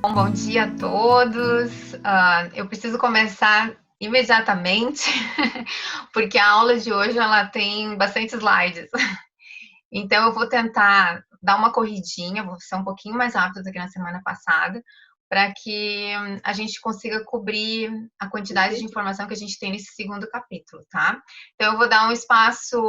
Bom dia a todos. Eu preciso começar imediatamente, porque a aula de hoje ela tem bastante slides. Então eu vou tentar dar uma corridinha, vou ser um pouquinho mais rápido do que na semana passada, para que a gente consiga cobrir a quantidade de informação que a gente tem nesse segundo capítulo, tá? Então eu vou dar um espaço,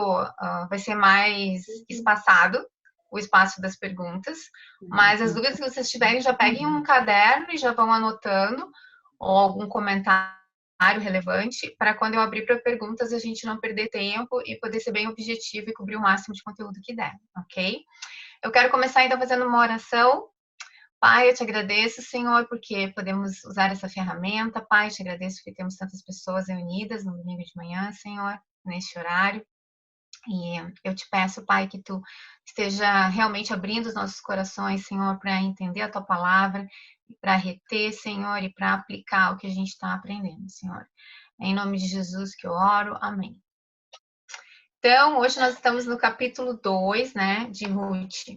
vai ser mais espaçado, o espaço das perguntas, mas as dúvidas que vocês tiverem, já peguem um caderno e já vão anotando, ou algum comentário relevante, para quando eu abrir para perguntas a gente não perder tempo e poder ser bem objetivo e cobrir o máximo de conteúdo que der, ok? Eu quero começar então fazendo uma oração. Pai, eu te agradeço, Senhor, porque podemos usar essa ferramenta. Pai, eu te agradeço porque temos tantas pessoas reunidas no domingo de manhã, Senhor, neste horário. E eu te peço, Pai, que tu esteja realmente abrindo os nossos corações, Senhor, para entender a tua palavra, para reter, Senhor, e para aplicar o que a gente está aprendendo, Senhor. É em nome de Jesus que eu oro. Amém. Então, hoje nós estamos no capítulo 2, né, de Ruth.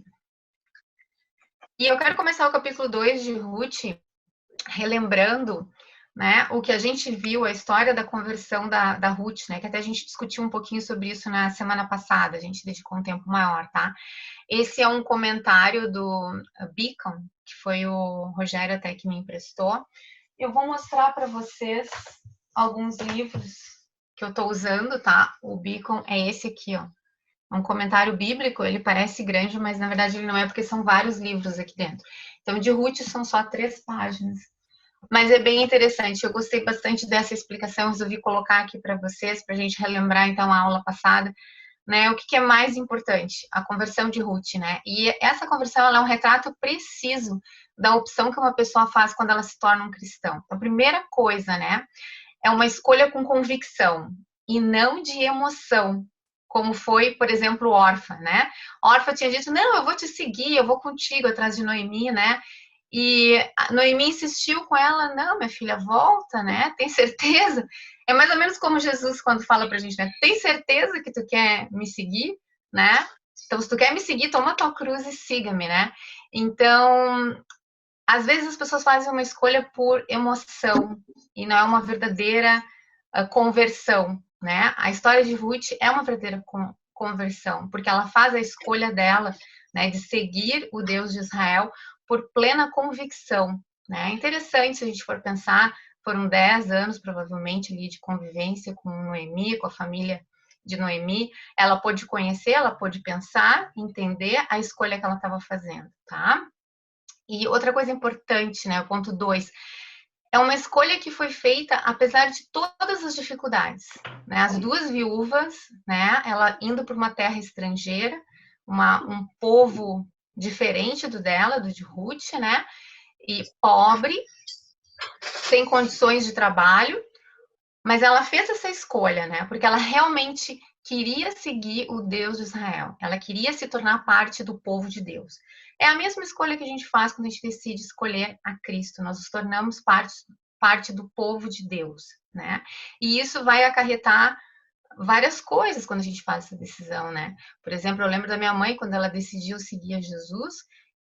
E eu quero começar o capítulo 2 de Ruth relembrando, né, o que a gente viu, a história da conversão da Ruth, né, que até a gente discutiu um pouquinho sobre isso na semana passada, a gente dedicou um tempo maior, tá? Esse é um comentário do Beacon, que foi o Rogério até que me emprestou. Eu vou mostrar para vocês alguns livros que eu estou usando, tá? O Beacon é esse aqui, ó. É um comentário bíblico, ele parece grande, mas na verdade ele não é, porque são vários livros aqui dentro. Então, de Ruth são só 3 páginas. Mas é bem interessante, eu gostei bastante dessa explicação, resolvi colocar aqui para vocês, para a gente relembrar então a aula passada, né? O que é mais importante? A conversão de Ruth, né? E essa conversão ela é um retrato preciso da opção que uma pessoa faz quando ela se torna um cristão. A primeira coisa, né? É uma escolha com convicção e não de emoção, como foi, por exemplo, Orfa, né? Orfa tinha dito, não, eu vou te seguir, eu vou contigo atrás de Noemi, né? E Noemi insistiu com ela, não, minha filha, volta, né? Tem certeza? É mais ou menos como Jesus quando fala pra gente, né? Tem certeza que tu quer me seguir, né? Então, se tu quer me seguir, toma tua cruz e siga-me, né? Então, às vezes as pessoas fazem uma escolha por emoção e não é uma verdadeira conversão, né? A história de Ruth é uma verdadeira conversão, porque ela faz a escolha dela, né, de seguir o Deus de Israel por plena convicção, né? É interessante se a gente for pensar, foram 10 anos provavelmente ali de convivência com Noemi, com a família de Noemi, ela pôde conhecer, ela pôde pensar, entender a escolha que ela estava fazendo, tá? E outra coisa importante, né, o ponto 2, é uma escolha que foi feita apesar de todas as dificuldades, né? As duas viúvas, né, ela indo para uma terra estrangeira, um povo diferente do dela, do de Ruth, né? E pobre, sem condições de trabalho, mas ela fez essa escolha, né? Porque ela realmente queria seguir o Deus de Israel. Ela queria se tornar parte do povo de Deus. É a mesma escolha que a gente faz quando a gente decide escolher a Cristo. Nós nos tornamos parte do povo de Deus, né? E isso vai acarretar várias coisas quando a gente faz essa decisão, né? Por exemplo, eu lembro da minha mãe quando ela decidiu seguir a Jesus,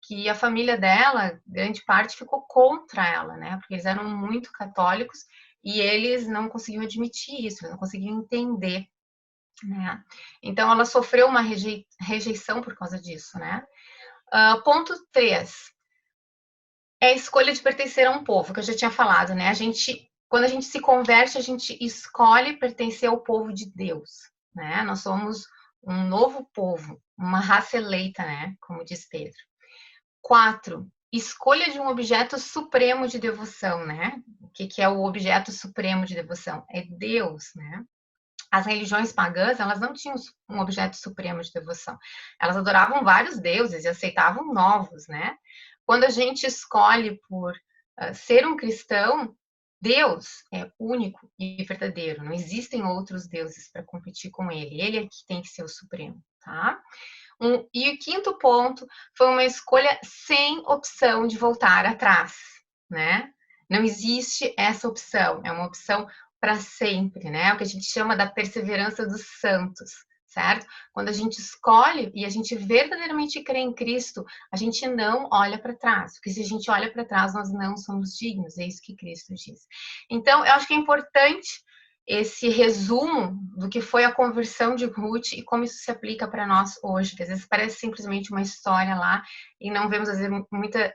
que a família dela, grande parte, ficou contra ela, né? Porque eles eram muito católicos e eles não conseguiam admitir isso, não conseguiam entender, né? Então ela sofreu uma rejeição por causa disso, né? Ponto 3 é a escolha de pertencer a um povo, que eu já tinha falado, né? Quando a gente se converte, a gente escolhe pertencer ao povo de Deus, né? Nós somos um novo povo, uma raça eleita, né? Como diz Pedro. 4, escolha de um objeto supremo de devoção, né? O que é o objeto supremo de devoção? É Deus, né? As religiões pagãs, elas não tinham um objeto supremo de devoção. Elas adoravam vários deuses e aceitavam novos, né? Quando a gente escolhe por ser um cristão, Deus é único e verdadeiro. Não existem outros deuses para competir com ele. Ele é que tem que ser o supremo, tá? E o quinto ponto foi uma escolha sem opção de voltar atrás, né? Não existe essa opção. É uma opção para sempre, né? O que a gente chama da perseverança dos santos. certo? Quando a gente escolhe e a gente verdadeiramente crê em Cristo, a gente não olha para trás, porque se a gente olha para trás, nós não somos dignos, é isso que Cristo diz. Então, eu acho que é importante esse resumo do que foi a conversão de Ruth e como isso se aplica para nós hoje, que às vezes parece simplesmente uma história lá e não vemos, às vezes,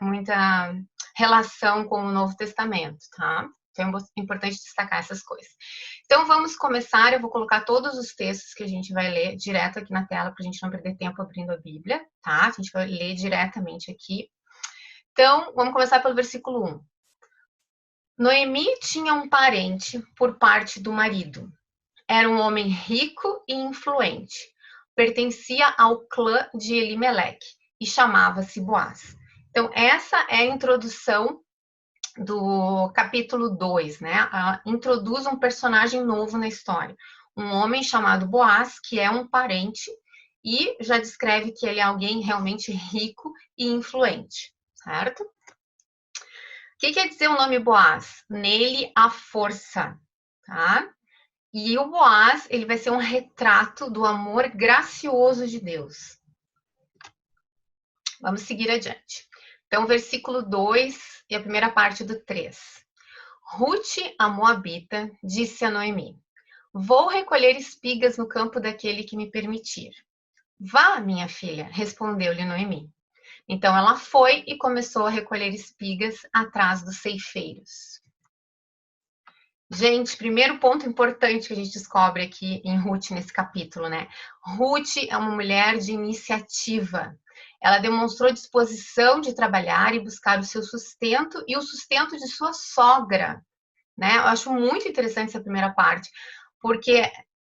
muita relação com o Novo Testamento, tá? Então é importante destacar essas coisas. Então vamos começar, eu vou colocar todos os textos que a gente vai ler direto aqui na tela, para a gente não perder tempo abrindo a Bíblia, tá? A gente vai ler diretamente aqui. Então, vamos começar pelo versículo 1. Noemi tinha um parente por parte do marido. Era um homem rico e influente. Pertencia ao clã de Elimeleque e chamava-se Boaz. Então, essa é a introdução do capítulo 2, né? Ela introduz um personagem novo na história. Um homem chamado Boaz, que é um parente, e já descreve que ele é alguém realmente rico e influente, certo? O que quer dizer o nome Boaz? Nele a força, tá? E o Boaz, ele vai ser um retrato do amor gracioso de Deus. Vamos seguir adiante. Então, versículo 2 e a primeira parte do 3. Ruth, a moabita, disse a Noemi: Vou recolher espigas no campo daquele que me permitir. Vá, minha filha, respondeu-lhe Noemi. Então ela foi e começou a recolher espigas atrás dos ceifeiros. Gente, primeiro ponto importante que a gente descobre aqui em Ruth nesse capítulo, né? Ruth é uma mulher de iniciativa. Ela demonstrou disposição de trabalhar e buscar o seu sustento e o sustento de sua sogra, né? Eu acho muito interessante essa primeira parte, porque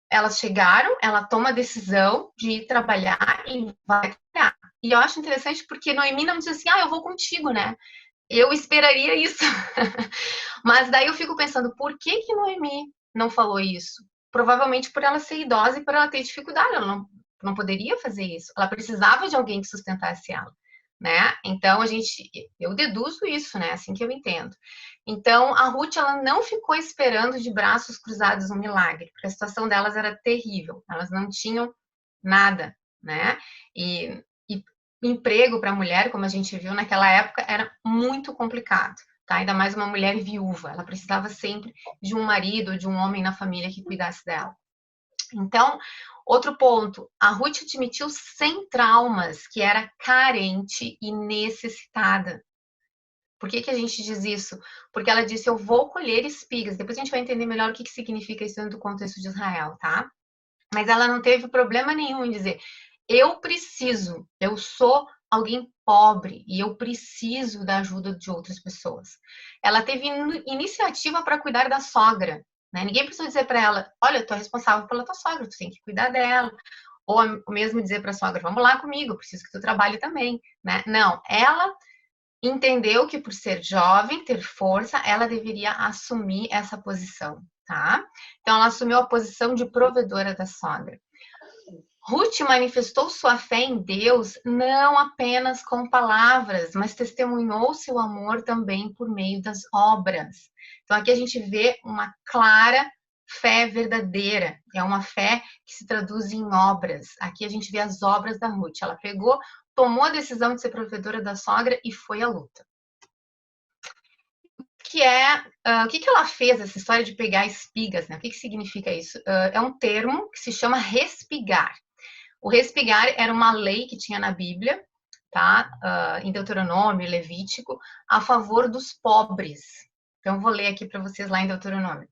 elas chegaram, ela toma a decisão de ir trabalhar e vai trabalhar. E eu acho interessante porque Noemi não diz assim, eu vou contigo, né? Eu esperaria isso. Mas daí eu fico pensando, por que Noemi não falou isso? Provavelmente por ela ser idosa e por ela ter dificuldade. Ela não poderia fazer isso. Ela precisava de alguém que sustentasse ela, né? Então eu deduzo isso, né? Assim que eu entendo. Então a Ruth, ela não ficou esperando de braços cruzados um milagre, porque a situação delas era terrível. Elas não tinham nada, né? E emprego para a mulher, como a gente viu naquela época, era muito complicado, tá? Ainda mais uma mulher viúva. Ela precisava sempre de um marido, de um homem na família que cuidasse dela. Então, outro ponto, a Ruth admitiu sem traumas que era carente e necessitada. Por que a gente diz isso? Porque ela disse, eu vou colher espigas. Depois a gente vai entender melhor o que significa isso dentro do contexto de Israel, tá? Mas ela não teve problema nenhum em dizer, eu sou alguém pobre e eu preciso da ajuda de outras pessoas. Ela teve iniciativa para cuidar da sogra, né? Ninguém precisou dizer para ela, olha, tu é responsável pela tua sogra, tu tem que cuidar dela. Ou mesmo dizer para a sogra, vamos lá comigo, preciso que tu trabalhe também, né? Não, ela entendeu que por ser jovem, ter força, ela deveria assumir essa posição, tá? Então ela assumiu a posição de provedora da sogra. Ruth manifestou sua fé em Deus não apenas com palavras, mas testemunhou seu amor também por meio das obras. Então aqui a gente vê uma clara fé verdadeira, é uma fé que se traduz em obras. Aqui a gente vê as obras da Ruth. Ela pegou, tomou a decisão de ser provedora da sogra e foi à luta. O que ela fez, essa história de pegar espigas, né? O que significa isso? É um termo que se chama respigar. O respigar era uma lei que tinha na Bíblia, tá? Em Deuteronômio, Levítico, a favor dos pobres. Então, eu vou ler aqui para vocês lá em Deuteronômio.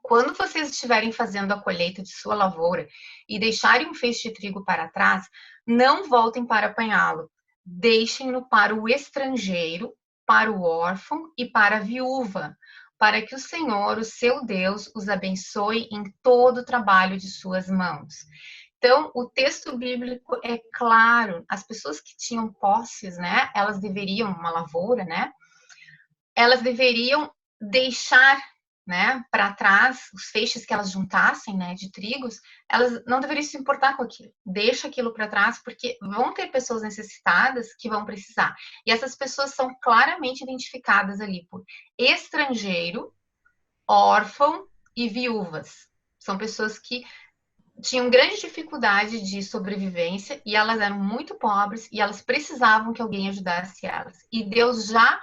Quando vocês estiverem fazendo a colheita de sua lavoura e deixarem um feixe de trigo para trás, não voltem para apanhá-lo. Deixem-no para o estrangeiro, para o órfão e para a viúva, para que o Senhor, o seu Deus, os abençoe em todo o trabalho de suas mãos. Então, o texto bíblico é claro, as pessoas que tinham posses, né, elas deveriam, uma lavoura, né, elas deveriam deixar, né, para trás os feixes que elas juntassem, né, de trigos, elas não deveriam se importar com aquilo. Deixa aquilo para trás, porque vão ter pessoas necessitadas que vão precisar. E essas pessoas são claramente identificadas ali por estrangeiro, órfão e viúvas. São pessoas que tinham grande dificuldade de sobrevivência e elas eram muito pobres e elas precisavam que alguém ajudasse elas. E Deus já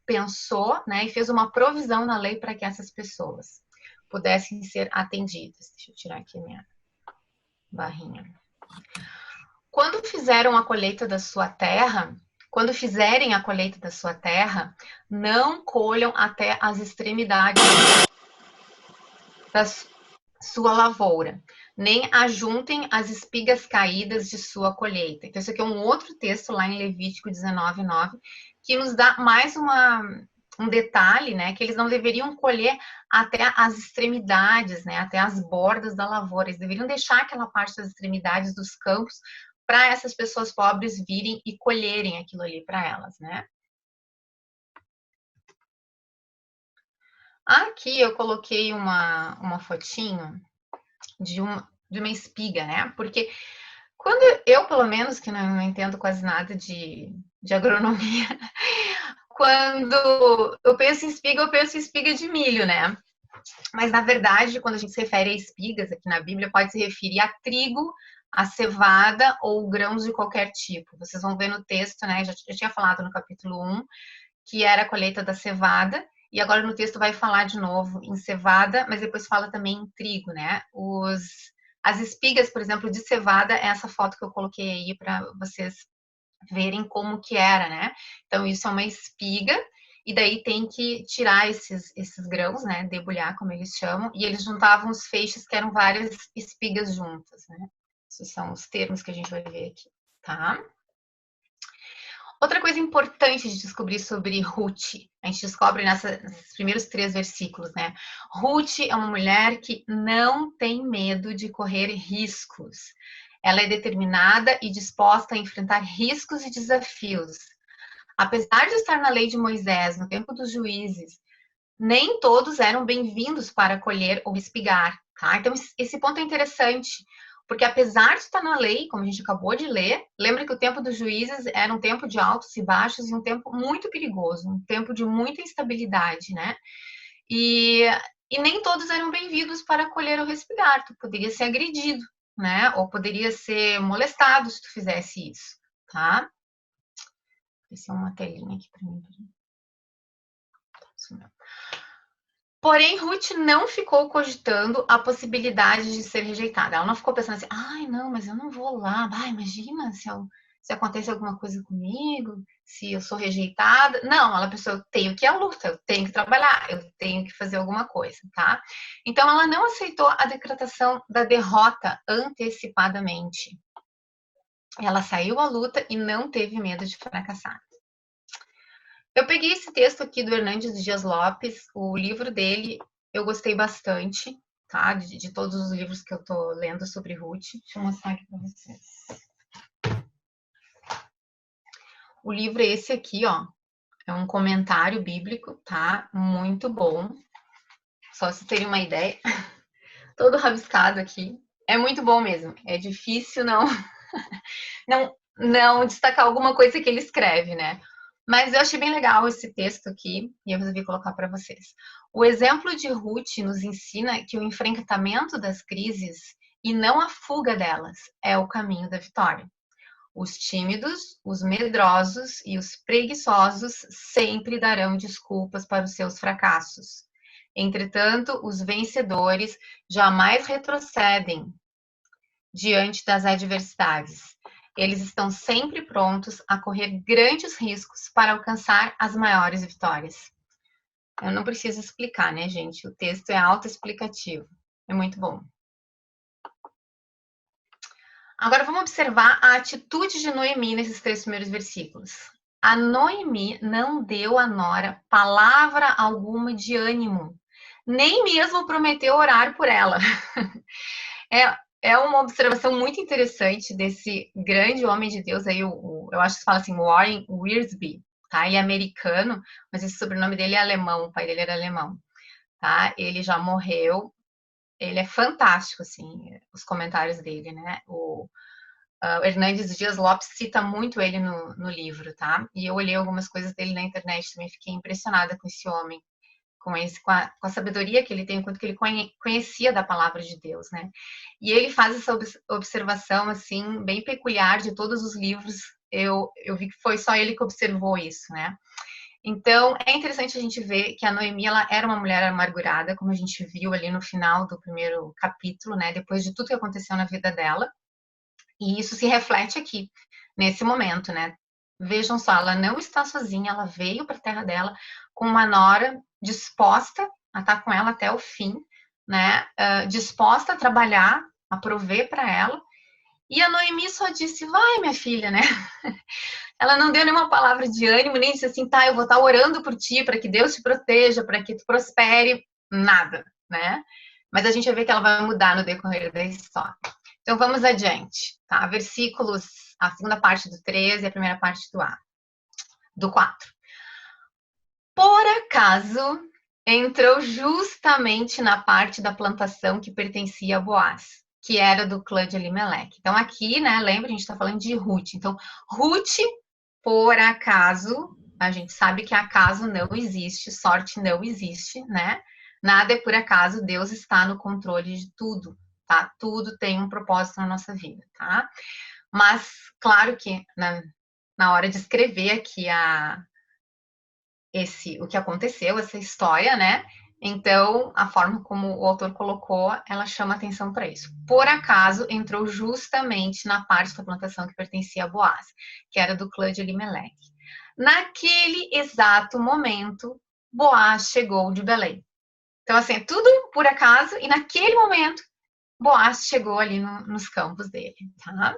pensou, né, e fez uma provisão na lei para que essas pessoas pudessem ser atendidas. Deixa eu tirar aqui a minha barrinha. Quando fizeram a colheita da sua terra, quando fizerem a colheita da sua terra, não colham até as extremidades da sua lavoura, nem ajuntem as espigas caídas de sua colheita. Então, isso aqui é um outro texto lá em Levítico 19:9, que nos dá mais um detalhe, né, que eles não deveriam colher até as extremidades, né, até as bordas da lavoura. Eles deveriam deixar aquela parte das extremidades dos campos para essas pessoas pobres virem e colherem aquilo ali para elas, né? Aqui eu coloquei uma fotinho de uma espiga, né? Porque quando eu, pelo menos, que não entendo quase nada de agronomia, quando eu penso em espiga de milho, né? Mas, na verdade, quando a gente se refere a espigas aqui na Bíblia, pode se referir a trigo, a cevada ou grãos de qualquer tipo. Vocês vão ver no texto, né? Já tinha falado no capítulo 1, que era a colheita da cevada, e agora no texto vai falar de novo em cevada, mas depois fala também em trigo, né? As espigas, por exemplo, de cevada, é essa foto que eu coloquei aí para vocês verem como que era, né? Então, isso é uma espiga, e daí tem que tirar esses grãos, né? Debulhar, como eles chamam, e eles juntavam os feixes, que eram várias espigas juntas, né? Esses são os termos que a gente vai ver aqui, tá? Outra coisa importante de descobrir sobre Ruth, a gente descobre nesses primeiros 3 versículos, né? Ruth é uma mulher que não tem medo de correr riscos. Ela é determinada e disposta a enfrentar riscos e desafios. Apesar de estar na lei de Moisés, no tempo dos juízes, nem todos eram bem-vindos para colher ou espigar, tá? Então, esse ponto é interessante, porque apesar de estar na lei, como a gente acabou de ler, lembra que o tempo dos juízes era um tempo de altos e baixos e um tempo muito perigoso, um tempo de muita instabilidade, né? E, e nem todos eram bem-vindos para colher ou respigar, tu poderia ser agredido, né? Ou poderia ser molestado se tu fizesse isso, tá? Esse é uma telinha aqui para mim. Porém, Ruth não ficou cogitando a possibilidade de ser rejeitada. Ela não ficou pensando assim, ai, não, mas eu não vou lá. Ai, imagina se acontece alguma coisa comigo, se eu sou rejeitada. Não, ela pensou, eu tenho que ir à luta, eu tenho que trabalhar, eu tenho que fazer alguma coisa, tá? Então, ela não aceitou a decretação da derrota antecipadamente. Ela saiu à luta e não teve medo de fracassar. Eu peguei esse texto aqui do Hernandes Dias Lopes, o livro dele eu gostei bastante, tá? De todos os livros que eu tô lendo sobre Ruth. Deixa eu mostrar aqui para vocês. O livro é esse aqui, ó. É um comentário bíblico, tá? Muito bom. Só se terem uma ideia. Todo rabiscado aqui. É muito bom mesmo. É difícil não destacar alguma coisa que ele escreve, né? Mas eu achei bem legal esse texto aqui e eu resolvi colocar para vocês. O exemplo de Ruth nos ensina que o enfrentamento das crises e não a fuga delas é o caminho da vitória. Os tímidos, os medrosos e os preguiçosos sempre darão desculpas para os seus fracassos. Entretanto, os vencedores jamais retrocedem diante das adversidades. Eles estão sempre prontos a correr grandes riscos para alcançar as maiores vitórias. Eu não preciso explicar, né, gente? O texto é autoexplicativo. É muito bom. Agora vamos observar a atitude de Noemi nesses 3 primeiros versículos. A Noemi não deu à nora palavra alguma de ânimo, nem mesmo prometeu orar por ela. É uma observação muito interessante desse grande homem de Deus aí, eu acho que se fala assim, Warren Wiersbe, tá? Ele é americano, mas esse sobrenome dele é alemão, o pai dele era alemão, tá? Ele já morreu, ele é fantástico, assim, os comentários dele, né? O Hernandes Dias Lopes cita muito ele no livro, tá? E eu olhei algumas coisas dele na internet também, fiquei impressionada com esse homem. com a sabedoria que ele tem, quanto que ele conhecia da palavra de Deus, né? E ele faz essa observação, assim, bem peculiar de todos os livros. Eu vi que foi só ele que observou isso, né? Então, é interessante a gente ver que a Noemi, ela era uma mulher amargurada, como a gente viu ali no final do primeiro capítulo, né? Depois de tudo que aconteceu na vida dela. E isso se reflete aqui, nesse momento, né? Vejam só, ela não está sozinha, ela veio para a terra dela com uma nora disposta a estar com ela até o fim, né? Disposta a trabalhar, a prover para ela. E a Noemi só disse, vai, minha filha, né? Ela não deu nenhuma palavra de ânimo, nem disse assim, tá, eu vou estar orando por ti, para que Deus te proteja, para que tu prospere. Nada, né? Mas a gente vai ver que ela vai mudar no decorrer da história. Então, vamos adiante, tá? Versículos, a segunda parte do 13 e a primeira parte do 4. Por acaso, entrou justamente na parte da plantação que pertencia a Boaz, que era do clã de Elimeleque. Então, aqui, né, lembra, a gente está falando de Ruth. Então, Ruth, por acaso, a gente sabe que acaso não existe, sorte não existe, né? Nada é por acaso, Deus está no controle de tudo, tá? Tudo tem um propósito na nossa vida, tá? Mas, claro que na hora de escrever aqui o que aconteceu, essa história, né? Então, a forma como o autor colocou, ela chama atenção para isso. Por acaso, entrou justamente na parte da plantação que pertencia a Boaz, que era do clã de Elimeleque. Naquele exato momento, Boaz chegou de Belém. Então, assim, é tudo por acaso, e naquele momento, Boaz chegou ali nos campos dele, tá?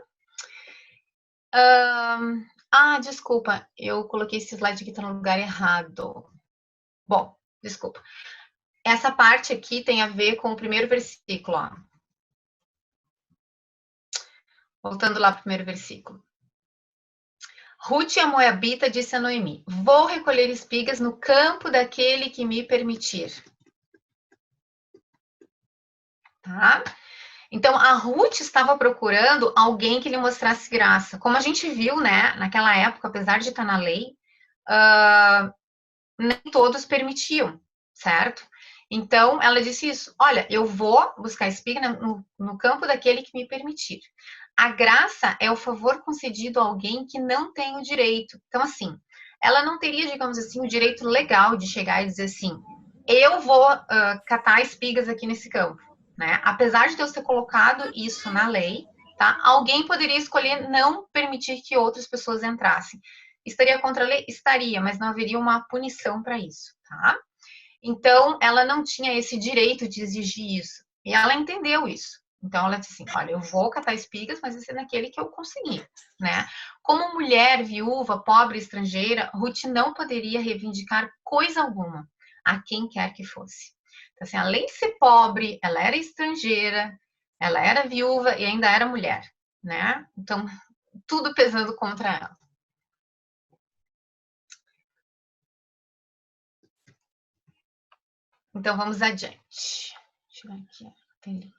Desculpa, eu coloquei esse slide aqui, tá no lugar errado. Bom, desculpa. Essa parte aqui tem a ver com o primeiro versículo, ó. Voltando lá para o primeiro versículo. Ruth, a moabita, disse a Noemi, vou recolher espigas no campo daquele que me permitir. Tá? Então, a Ruth estava procurando alguém que lhe mostrasse graça. Como a gente viu, né, naquela época, apesar de estar na lei, nem todos permitiam, certo? Então, ela disse isso, olha, eu vou buscar espiga no campo daquele que me permitir. A graça é o favor concedido a alguém que não tem o direito. Então, assim, ela não teria, digamos assim, o direito legal de chegar e dizer assim, eu vou catar espigas aqui nesse campo, né? Apesar de Deus ter colocado isso na lei, tá? Alguém poderia escolher não permitir que outras pessoas entrassem. Estaria contra a lei? Estaria, mas não haveria uma punição para isso, tá? Então, ela não tinha esse direito de exigir isso. E ela entendeu isso. Então, ela disse assim, olha, eu vou catar espigas, mas esse é naquele que eu consegui, né? Como mulher, viúva, pobre, estrangeira, Ruth não poderia reivindicar coisa alguma a quem quer que fosse. Então, assim, além de ser pobre, ela era estrangeira, ela era viúva e ainda era mulher, né? Então, tudo pesando contra ela. Então, vamos adiante. Deixa eu ver aqui.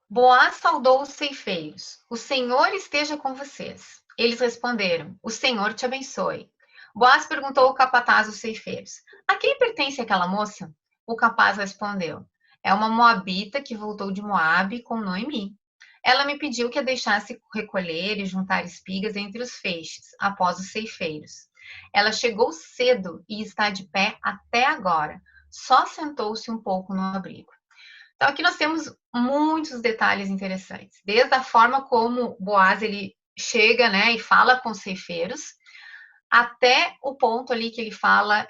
Boaz saudou os ceifeiros. O Senhor esteja com vocês. Eles responderam, o Senhor te abençoe. Boaz perguntou ao capataz dos ceifeiros, a quem pertence aquela moça? O capaz respondeu, é uma moabita que voltou de Moabe com Noemi. Ela me pediu que a deixasse recolher e juntar espigas entre os feixes, após os ceifeiros. Ela chegou cedo e está de pé até agora. Só sentou-se um pouco no abrigo. Então, aqui nós temos muitos detalhes interessantes. Desde a forma como Boaz ele chega, né, e fala com os ceifeiros, até o ponto ali que ele fala,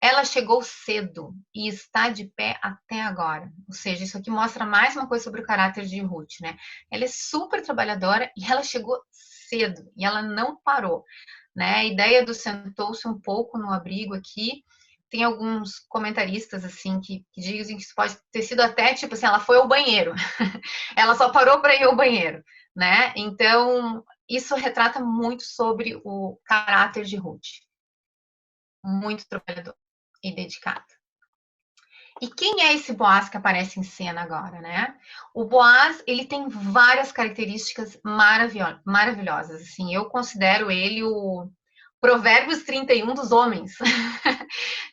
ela chegou cedo e está de pé até agora. Ou seja, isso aqui mostra mais uma coisa sobre o caráter de Ruth, né? Ela é super trabalhadora e ela chegou cedo e ela não parou, né? A ideia do sentou-se um pouco no abrigo aqui, tem alguns comentaristas assim que dizem que isso pode ter sido até tipo assim, ela foi ao banheiro, ela só parou para ir ao banheiro, né? Então isso retrata muito sobre o caráter de Ruth, muito trabalhador e dedicado. E quem é esse Boaz que aparece em cena agora, né? O Boaz, ele tem várias características maravilhosas, assim, eu considero ele o Provérbios 31 dos homens.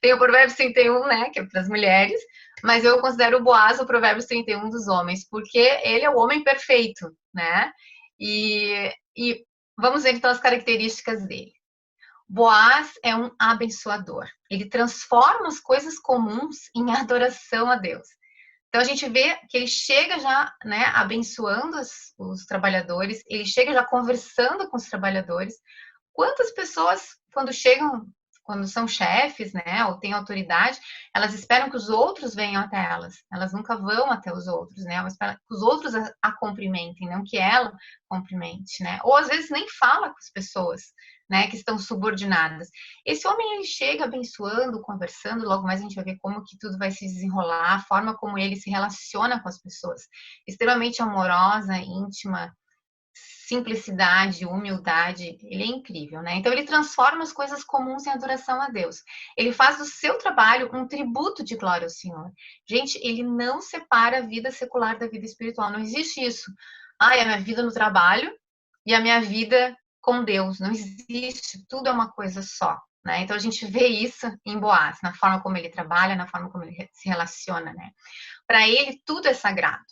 Tem o Provérbios 31, né, que é para as mulheres, mas eu considero o Boaz o Provérbios 31 dos homens, porque ele é o homem perfeito, né? E vamos ver então as características dele. Boaz é um abençoador. Ele transforma as coisas comuns em adoração a Deus. Então a gente vê que ele chega já, né, abençoando os trabalhadores, ele chega já conversando com os trabalhadores. Quantas pessoas, quando chegam, quando são chefes, né, ou têm autoridade, elas esperam que os outros venham até elas. Elas nunca vão até os outros, né? Elas esperam que os outros a cumprimentem, não que ela cumprimente, né? Ou às vezes nem fala com as pessoas, né, que estão subordinadas. Esse homem, ele chega abençoando, conversando, logo mais a gente vai ver como que tudo vai se desenrolar, a forma como ele se relaciona com as pessoas. Extremamente amorosa, íntima, simplicidade, humildade, ele é incrível, né? Então ele transforma as coisas comuns em adoração a Deus. Ele faz do seu trabalho um tributo de glória ao Senhor. Gente, ele não separa a vida secular da vida espiritual, não existe isso. Ah, é a minha vida no trabalho e a minha vida com Deus, não existe, tudo é uma coisa só, né? Então a gente vê isso em Boaz, na forma como ele trabalha, na forma como ele se relaciona, né? Para ele tudo é sagrado.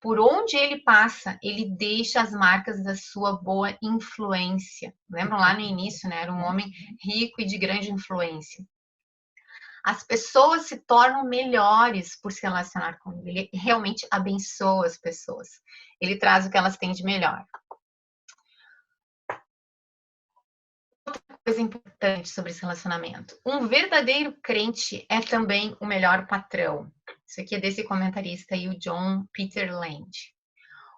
Por onde ele passa, ele deixa as marcas da sua boa influência. Lembram lá no início, né? Era um homem rico e de grande influência. As pessoas se tornam melhores por se relacionar com ele. Ele realmente abençoa as pessoas. Ele traz o que elas têm de melhor. Coisa importante sobre esse relacionamento. Um verdadeiro crente é também o melhor patrão. Isso aqui é desse comentarista aí, o John Peter Land.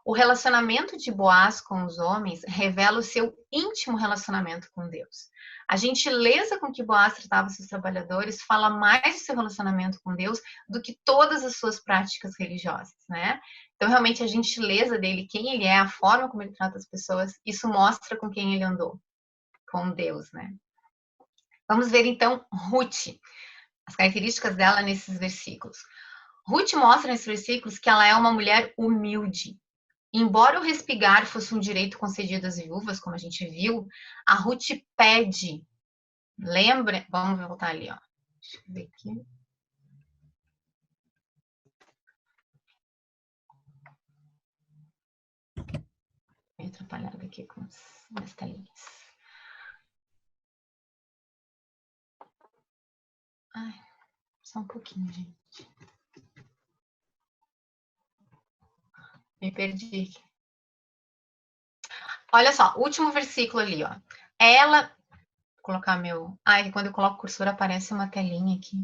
O relacionamento de Boaz com os homens revela o seu íntimo relacionamento com Deus. A gentileza com que Boaz tratava seus trabalhadores fala mais do seu relacionamento com Deus do que todas as suas práticas religiosas, né? Então, realmente, a gentileza dele, quem ele é, a forma como ele trata as pessoas, isso mostra com quem ele andou, com Deus, né? Vamos ver, então, Ruth, as características dela nesses versículos. Ruth mostra nesses versículos que ela é uma mulher humilde. Embora o respigar fosse um direito concedido às viúvas, como a gente viu, a Ruth pede. Lembra? Vamos voltar ali, ó. Deixa eu ver aqui. Meio atrapalhada aqui com as telinhas. Ai, só um pouquinho, gente. Me perdi aqui. Olha só, último versículo ali, ó. Ela. Vou colocar meu. Ai, quando eu coloco o cursor aparece uma telinha aqui.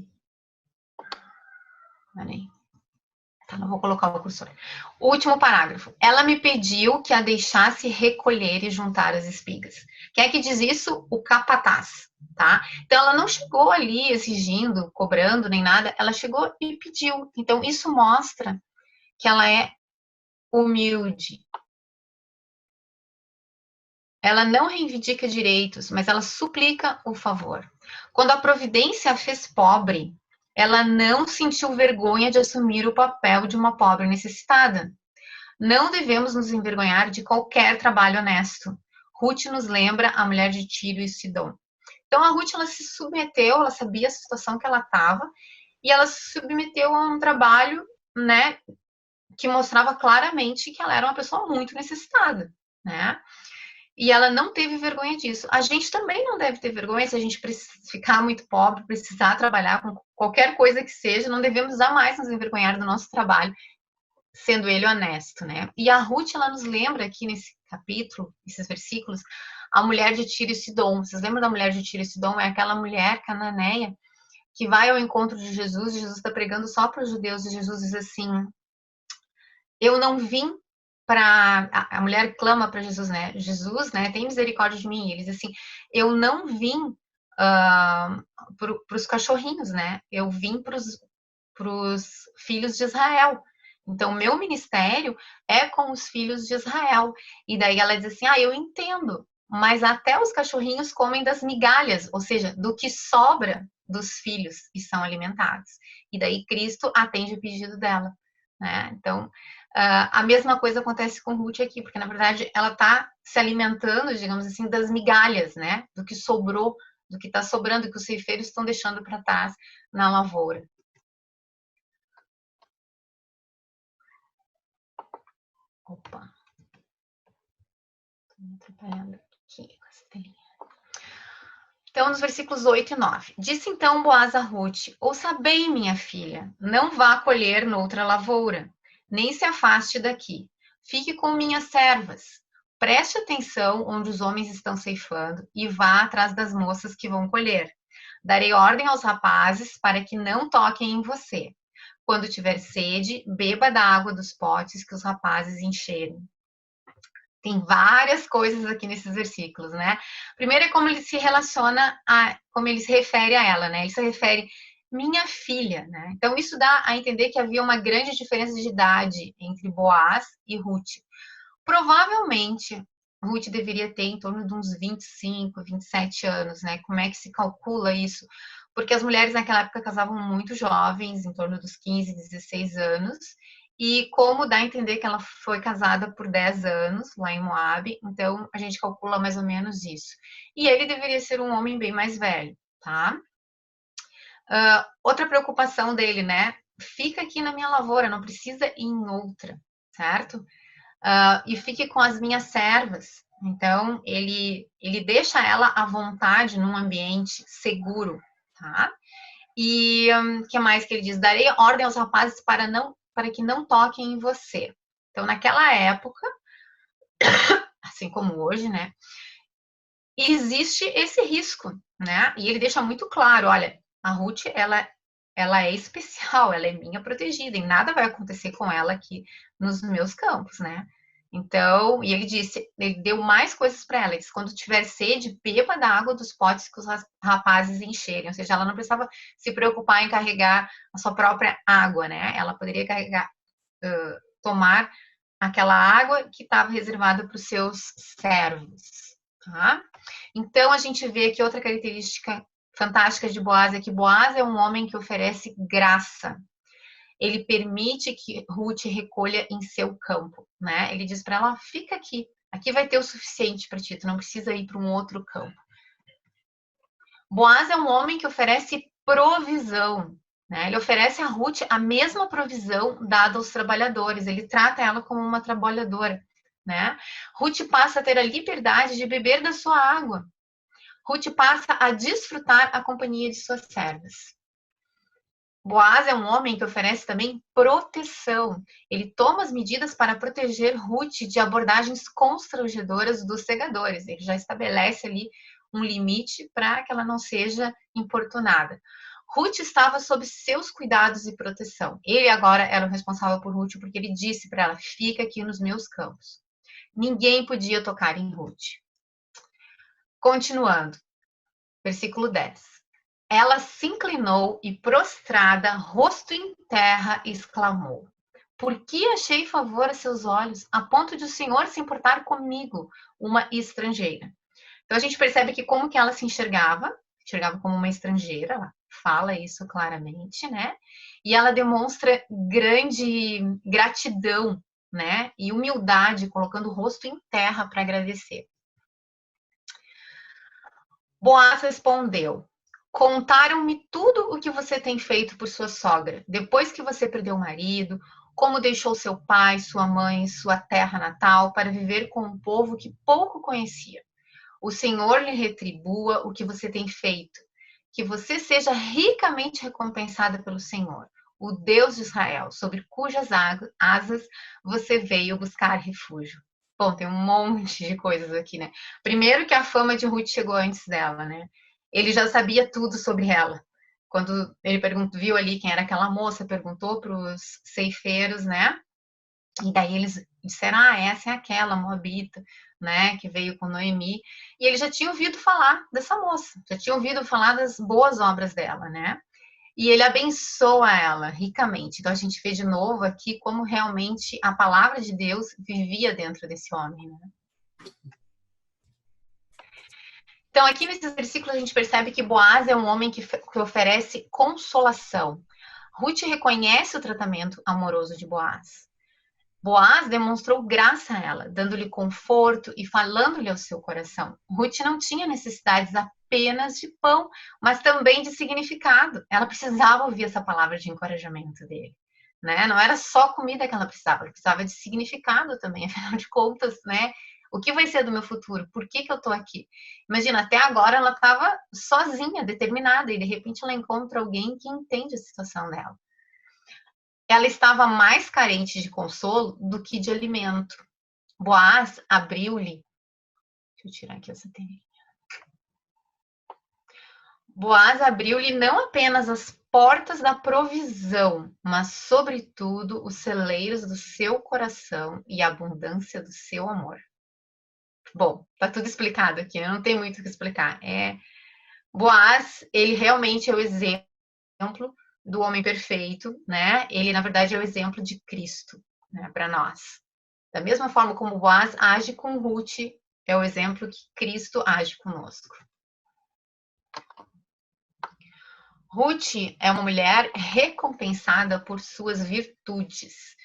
Peraí. Tá, não vou colocar o cursor. O último parágrafo. Ela me pediu que a deixasse recolher e juntar as espigas. Quem é que diz isso? O capataz, tá? Então, ela não chegou ali exigindo, cobrando, nem nada. Ela chegou e pediu. Então, isso mostra que ela é humilde. Ela não reivindica direitos, mas ela suplica o favor. Quando a providência a fez pobre, ela não sentiu vergonha de assumir o papel de uma pobre necessitada. Não devemos nos envergonhar de qualquer trabalho honesto. Ruth nos lembra a mulher de Tiro e Sidom. Então a Ruth, ela se submeteu, ela sabia a situação que ela estava e ela se submeteu a um trabalho, né, que mostrava claramente que ela era uma pessoa muito necessitada, né? E ela não teve vergonha disso. A gente também não deve ter vergonha se a gente ficar muito pobre, precisar trabalhar com qualquer coisa que seja, não devemos jamais nos envergonhar do nosso trabalho, sendo ele honesto, né? E a Ruth, ela nos lembra aqui nesse capítulo, esses versículos, a mulher de Tiro e Sidom. Vocês lembram da mulher de Tiro e Sidom? É aquela mulher cananeia que vai ao encontro de Jesus, e Jesus está pregando só para os judeus, e Jesus diz assim, eu não vim para... A mulher clama para Jesus, né? Jesus, né, tem misericórdia de mim. E ele diz assim, eu não vim para os cachorrinhos, né? Eu vim para os filhos de Israel. Então, meu ministério é com os filhos de Israel. E daí ela diz assim, eu entendo, mas até os cachorrinhos comem das migalhas, ou seja, do que sobra dos filhos e são alimentados. E daí Cristo atende o pedido dela, né? Então, a mesma coisa acontece com Ruth aqui, porque na verdade ela está se alimentando, digamos assim, das migalhas, né? Do que sobrou, do que está sobrando, que os ceifeiros estão deixando para trás na lavoura. Opa. Estou me atrapalhando aqui com essa telinha. Então, nos versículos 8 e 9. Disse então Boaz a Ruth: ouça bem, minha filha, não vá colher noutra lavoura, nem se afaste daqui. Fique com minhas servas. Preste atenção onde os homens estão ceifando e vá atrás das moças que vão colher. Darei ordem aos rapazes para que não toquem em você. Quando tiver sede, beba da água dos potes que os rapazes encherem. Tem várias coisas aqui nesses versículos, né? Primeiro é como ele se relaciona, como ele se refere a ela, né? Ele se refere, minha filha, né? Então isso dá a entender que havia uma grande diferença de idade entre Boaz e Ruth. Provavelmente, Ruth deveria ter em torno de uns 25, 27 anos, né? Como é que se calcula isso? Porque as mulheres naquela época casavam muito jovens, em torno dos 15, 16 anos, e como dá a entender que ela foi casada por 10 anos lá em Moab, então a gente calcula mais ou menos isso. E ele deveria ser um homem bem mais velho, tá? Outra preocupação dele, né? Fica aqui na minha lavoura, não precisa ir em outra, certo? E fique com as minhas servas. Então, ele deixa ela à vontade num ambiente seguro, tá? E que mais que ele diz? Darei ordem aos rapazes para que não toquem em você. Então, naquela época, assim como hoje, né? Existe esse risco, né? E ele deixa muito claro, olha, a Ruth, ela é especial, ela é minha protegida e nada vai acontecer com ela aqui nos meus campos, né? Então, e ele disse, ele deu mais coisas para ela. Ele disse, quando tiver sede, beba da água dos potes que os rapazes encherem. Ou seja, ela não precisava se preocupar em carregar a sua própria água, né? Ela poderia carregar, tomar aquela água que estava reservada para os seus servos, tá? Então, a gente vê que outra característica fantástica de Boaz é que Boaz é um homem que oferece graça. Ele permite que Ruth recolha em seu campo, né? Ele diz para ela, fica aqui, aqui vai ter o suficiente para ti, tu não precisa ir para um outro campo. Boaz é um homem que oferece provisão, né? Ele oferece a Ruth a mesma provisão dada aos trabalhadores, ele trata ela como uma trabalhadora, né? Ruth passa a ter a liberdade de beber da sua água. Ruth passa a desfrutar a companhia de suas servas. Boaz é um homem que oferece também proteção. Ele toma as medidas para proteger Ruth de abordagens constrangedoras dos segadores. Ele já estabelece ali um limite para que ela não seja importunada. Ruth estava sob seus cuidados e proteção. Ele agora era o responsável por Ruth porque ele disse para ela, fica aqui nos meus campos. Ninguém podia tocar em Ruth. Continuando, versículo 10. Ela se inclinou e, prostrada, rosto em terra, exclamou: por que achei favor a seus olhos, a ponto de o Senhor se importar comigo, uma estrangeira? Então a gente percebe que como que ela se enxergava como uma estrangeira, ela fala isso claramente, né? E ela demonstra grande gratidão, né? E humildade, colocando o rosto em terra para agradecer. Boaz respondeu: contaram-me tudo o que você tem feito por sua sogra, depois que você perdeu o marido, como deixou seu pai, sua mãe, sua terra natal para viver com um povo que pouco conhecia. O Senhor lhe retribua o que você tem feito, que você seja ricamente recompensada pelo Senhor, o Deus de Israel, sobre cujas asas você veio buscar refúgio. Bom, tem um monte de coisas aqui, né? Primeiro que a fama de Ruth chegou antes dela, né? Ele já sabia tudo sobre ela. Quando ele viu ali quem era aquela moça, perguntou para os ceifeiros, né? E daí eles disseram, essa é aquela moabita, né, que veio com Noemi. E ele já tinha ouvido falar dessa moça, já tinha ouvido falar das boas obras dela, né? E ele abençoa ela ricamente. Então a gente vê de novo aqui como realmente a palavra de Deus vivia dentro desse homem, né? Então, aqui nesses versículos, a gente percebe que Boaz é um homem que oferece consolação. Ruth reconhece o tratamento amoroso de Boaz. Boaz demonstrou graça a ela, dando-lhe conforto e falando-lhe ao seu coração. Ruth não tinha necessidades apenas de pão, mas também de significado. Ela precisava ouvir essa palavra de encorajamento dele. Né? Não era só comida que ela precisava de significado também, afinal de contas, né? O que vai ser do meu futuro? Por que eu estou aqui? Imagina, até agora ela estava sozinha, determinada, e de repente ela encontra alguém que entende a situação dela. Ela estava mais carente de consolo do que de alimento. Boaz abriu-lhe. Deixa eu tirar aqui essa telinha. Boaz abriu-lhe não apenas as portas da provisão, mas, sobretudo, os celeiros do seu coração e a abundância do seu amor. Bom, tá tudo explicado aqui, né? Não tem muito o que explicar. Boaz, ele realmente é o exemplo do homem perfeito, né? Ele, na verdade, é o exemplo de Cristo, né, para nós. Da mesma forma como Boaz age com Ruth, é o exemplo que Cristo age conosco. Ruth é uma mulher recompensada por suas virtudes.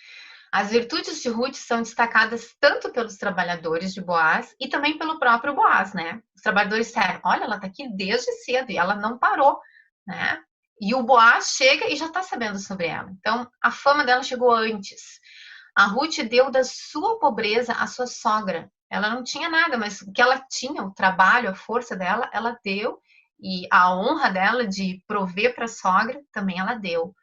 As virtudes de Ruth são destacadas tanto pelos trabalhadores de Boaz e também pelo próprio Boaz, né? Os trabalhadores disseram, olha, ela está aqui desde cedo e ela não parou, né? E o Boaz chega e já está sabendo sobre ela. Então, a fama dela chegou antes. A Ruth deu da sua pobreza à sua sogra. Ela não tinha nada, mas o que ela tinha, o trabalho, a força dela, ela deu. E a honra dela de prover para a sogra, também ela deu.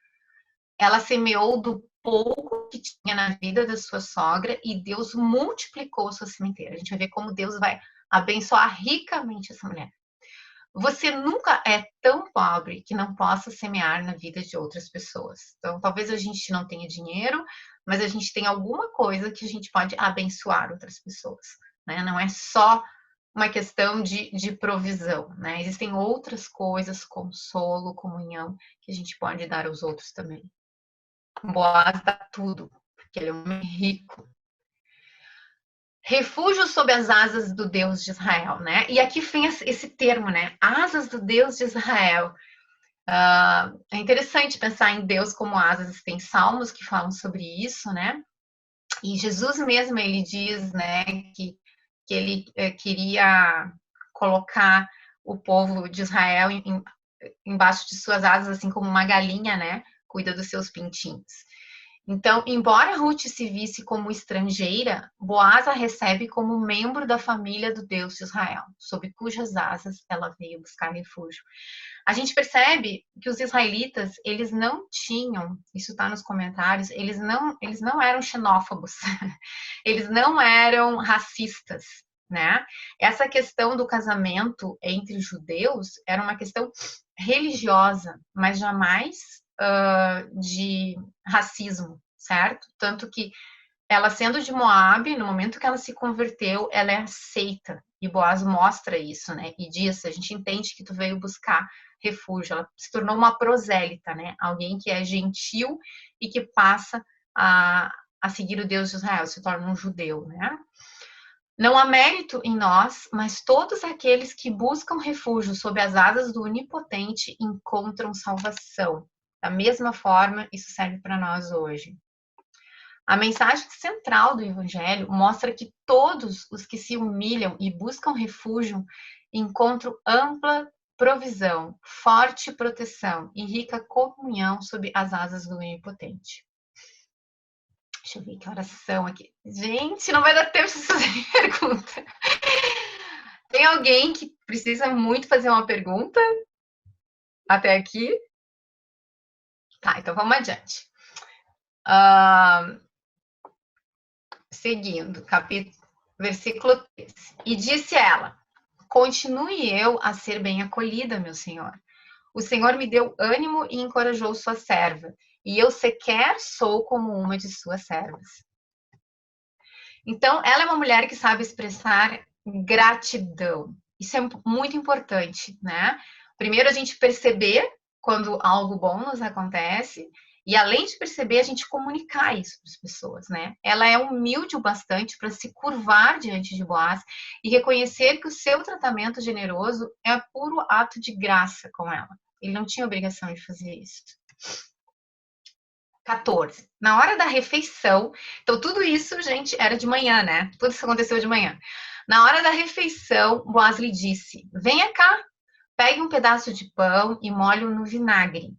Ela semeou do pouco que tinha na vida da sua sogra e Deus multiplicou a sua sementeira. A gente vai ver como Deus vai abençoar ricamente essa mulher. Você nunca é tão pobre que não possa semear na vida de outras pessoas. Então, talvez a gente não tenha dinheiro, mas a gente tem alguma coisa que a gente pode abençoar outras pessoas. Né? Não é só uma questão de provisão. Né? Existem outras coisas, consolo, comunhão, que a gente pode dar aos outros também. Boaz dá tudo, porque ele é um homem rico. Refúgio sob as asas do Deus de Israel, né? E aqui vem esse termo, né? Asas do Deus de Israel. É interessante pensar em Deus como asas. Tem salmos que falam sobre isso, né? E Jesus mesmo, ele diz, né, que ele queria colocar o povo de Israel embaixo de suas asas, assim como uma galinha, né? Cuida dos seus pintinhos. Então, embora Ruth se visse como estrangeira, Boaz a recebe como membro da família do Deus de Israel, sob cujas asas ela veio buscar refúgio. A gente percebe que os israelitas, eles não tinham, isso está nos comentários, eles não eram xenófobos, eles não eram racistas, né? Essa questão do casamento entre judeus era uma questão religiosa, mas jamais de racismo, certo? Tanto que ela sendo de Moab, no momento que ela se converteu, ela é aceita. E Boaz mostra isso, né? E diz, a gente entende que tu veio buscar refúgio. Ela se tornou uma prosélita, né? Alguém que é gentil e que passa a seguir o Deus de Israel, se torna um judeu, né? Não há mérito em nós, mas todos aqueles que buscam refúgio sob as asas do Onipotente encontram salvação. Da mesma forma, isso serve para nós hoje. A mensagem central do Evangelho mostra que todos os que se humilham e buscam refúgio encontram ampla provisão, forte proteção e rica comunhão sob as asas do Onipotente. Deixa eu ver que horas são aqui. Gente, não vai dar tempo de fazer pergunta. Tem alguém que precisa muito fazer uma pergunta? Até aqui? Tá, então vamos adiante. Seguindo, versículo 3. E disse ela: continue eu a ser bem acolhida, meu senhor. O Senhor me deu ânimo e encorajou sua serva, e eu sequer sou como uma de suas servas. Então, ela é uma mulher que sabe expressar gratidão. Isso é muito importante, né? Primeiro, a gente perceber quando algo bom nos acontece, e além de perceber, a gente comunicar isso para as pessoas, né? Ela é humilde o bastante para se curvar diante de Boaz e reconhecer que o seu tratamento generoso é puro ato de graça com ela. Ele não tinha obrigação de fazer isso. 14. Na hora da refeição, então tudo isso, gente, era de manhã, né? Tudo isso aconteceu de manhã. Na hora da refeição, Boaz lhe disse: Venha cá, pegue um pedaço de pão e molhe-o no vinagre.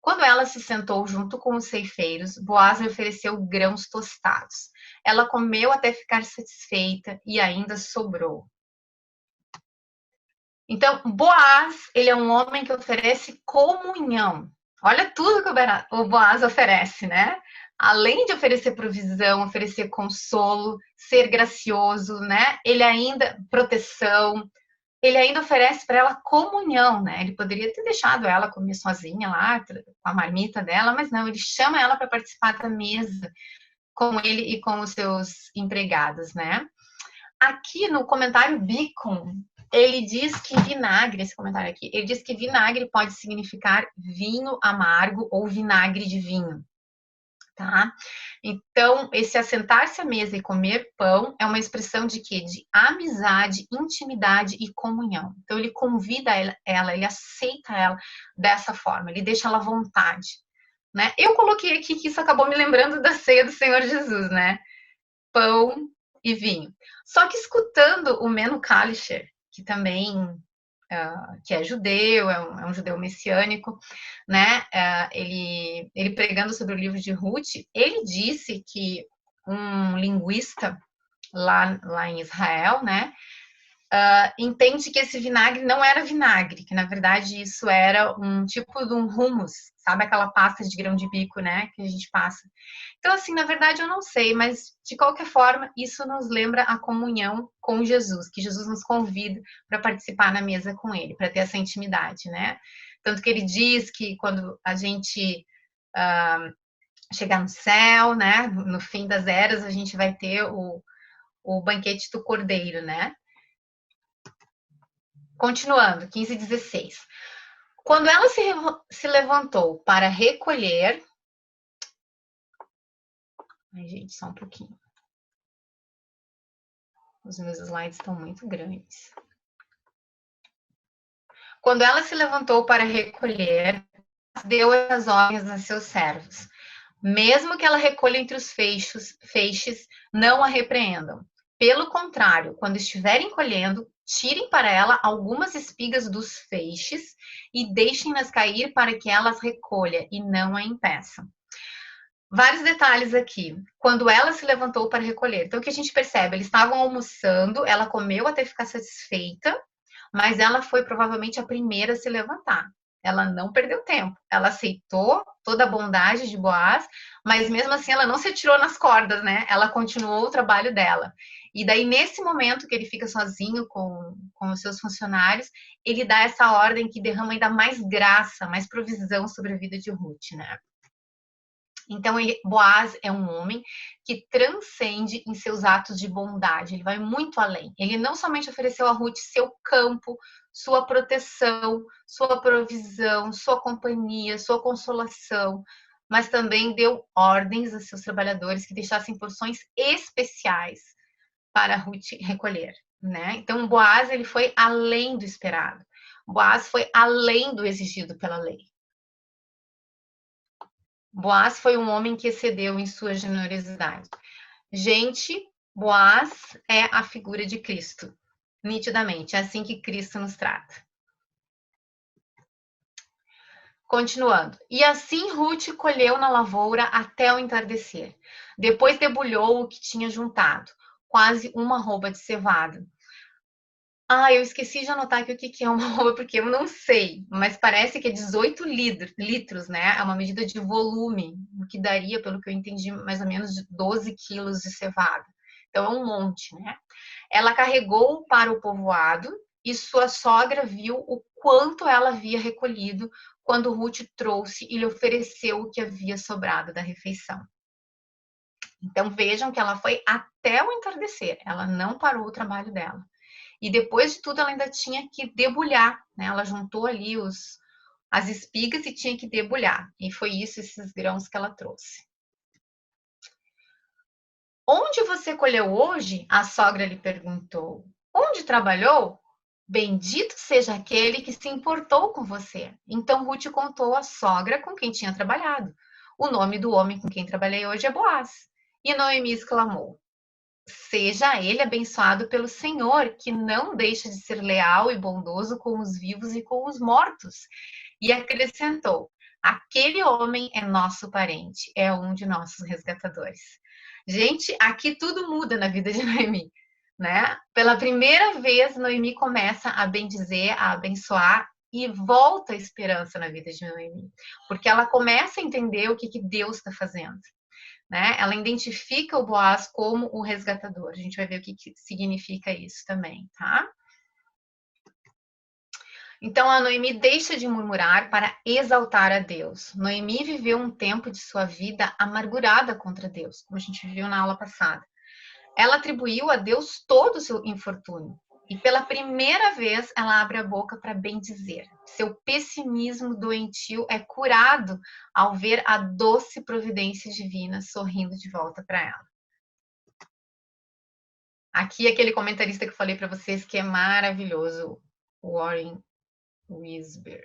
Quando ela se sentou junto com os ceifeiros, Boaz lhe ofereceu grãos tostados. Ela comeu até ficar satisfeita e ainda sobrou. Então, Boaz, ele é um homem que oferece comunhão. Olha tudo que o Boaz oferece, né? Além de oferecer provisão, oferecer consolo, ser gracioso, né? Ele ainda proteção, ele ainda oferece para ela comunhão, né? Ele poderia ter deixado ela comer sozinha lá, com a marmita dela, mas não, ele chama ela para participar da mesa com ele e com os seus empregados, né? Aqui no comentário Bacon, ele diz que vinagre, esse comentário aqui, ele diz que vinagre pode significar vinho amargo ou vinagre de vinho, tá? Então, esse assentar-se à mesa e comer pão é uma expressão de quê? De amizade, intimidade e comunhão. Então, ele convida ela, ele aceita ela dessa forma, ele deixa ela à vontade, né? Eu coloquei aqui que isso acabou me lembrando da ceia do Senhor Jesus, né? Pão e vinho. Só que escutando o Meno Kalischer, que também que é judeu, é um judeu messiânico, né? Ele pregando sobre o livro de Ruth, ele disse que um linguista lá em Israel, né? Entende que esse vinagre não era vinagre, que na verdade isso era um tipo de um hummus, sabe aquela pasta de grão de bico, né, que a gente passa. Então, assim, na verdade eu não sei, mas de qualquer forma, isso nos lembra a comunhão com Jesus, que Jesus nos convida para participar na mesa com ele, para ter essa intimidade, né? Tanto que ele diz que quando a gente chegar no céu, né, no fim das eras, a gente vai ter o banquete do Cordeiro, né? Continuando, 15 e 16. Quando ela se levantou para recolher. Ai, gente, só um pouquinho. Os meus slides estão muito grandes. Quando ela se levantou para recolher, deu as ordens a seus servos. Mesmo que ela recolha entre os feixes, não a repreendam. Pelo contrário, quando estiverem colhendo, tirem para ela algumas espigas dos feixes e deixem-nas cair para que elas recolha e não a impeçam. Vários detalhes aqui. Quando ela se levantou para recolher. Então, o que a gente percebe? Eles estavam almoçando, ela comeu até ficar satisfeita, mas ela foi provavelmente a primeira a se levantar. Ela não perdeu tempo. Ela aceitou toda a bondade de Boaz, mas mesmo assim ela não se tirou nas cordas, né? Ela continuou o trabalho dela. E daí, nesse momento que ele fica sozinho com os seus funcionários, ele dá essa ordem que derrama ainda mais graça, mais provisão sobre a vida de Ruth, né? Então, Boaz é um homem que transcende em seus atos de bondade, ele vai muito além. Ele não somente ofereceu a Ruth seu campo, sua proteção, sua provisão, sua companhia, sua consolação, mas também deu ordens a seus trabalhadores que deixassem porções especiais para Ruth recolher, né? Então, Boaz ele foi além do esperado. Boaz foi além do exigido pela lei. Boaz foi um homem que excedeu em sua generosidade. Gente, Boaz é a figura de Cristo, nitidamente. É assim que Cristo nos trata. Continuando. E assim Ruth colheu na lavoura até o entardecer. Depois debulhou o que tinha juntado, quase uma arroba de cevada. Eu esqueci de anotar aqui o que é uma arroba, porque eu não sei, mas parece que é 18 litros, né? É uma medida de volume, o que daria, pelo que eu entendi, mais ou menos 12 quilos de cevada. Então, é um monte, né? Ela carregou para o povoado e sua sogra viu o quanto ela havia recolhido quando Ruth trouxe e lhe ofereceu o que havia sobrado da refeição. Então, vejam que ela foi até o entardecer, ela não parou o trabalho dela. E depois de tudo, ela ainda tinha que debulhar, né? Ela juntou ali as espigas e tinha que debulhar. E foi isso, esses grãos que ela trouxe. Onde você colheu hoje? A sogra lhe perguntou. Onde trabalhou? Bendito seja aquele que se importou com você. Então Ruth contou à sogra com quem tinha trabalhado. O nome do homem com quem trabalhei hoje é Boaz. E Noemi exclamou: seja ele abençoado pelo Senhor, que não deixa de ser leal e bondoso com os vivos e com os mortos. E acrescentou: aquele homem é nosso parente, é um de nossos resgatadores. Gente, aqui tudo muda na vida de Noemi, né? Pela primeira vez, Noemi começa a bendizer, a abençoar e volta a esperança na vida de Noemi, porque ela começa a entender o que Deus está fazendo. Né? Ela identifica o Boaz como o resgatador. A gente vai ver o que significa isso também, tá? Então a Noemi deixa de murmurar para exaltar a Deus. Noemi viveu um tempo de sua vida amargurada contra Deus, como a gente viu na aula passada. Ela atribuiu a Deus todo o seu infortúnio. E pela primeira vez ela abre a boca para bendizer. Seu pessimismo doentio é curado ao ver a doce providência divina sorrindo de volta para ela. Aqui aquele comentarista que eu falei para vocês que é maravilhoso, Warren Wiersbe.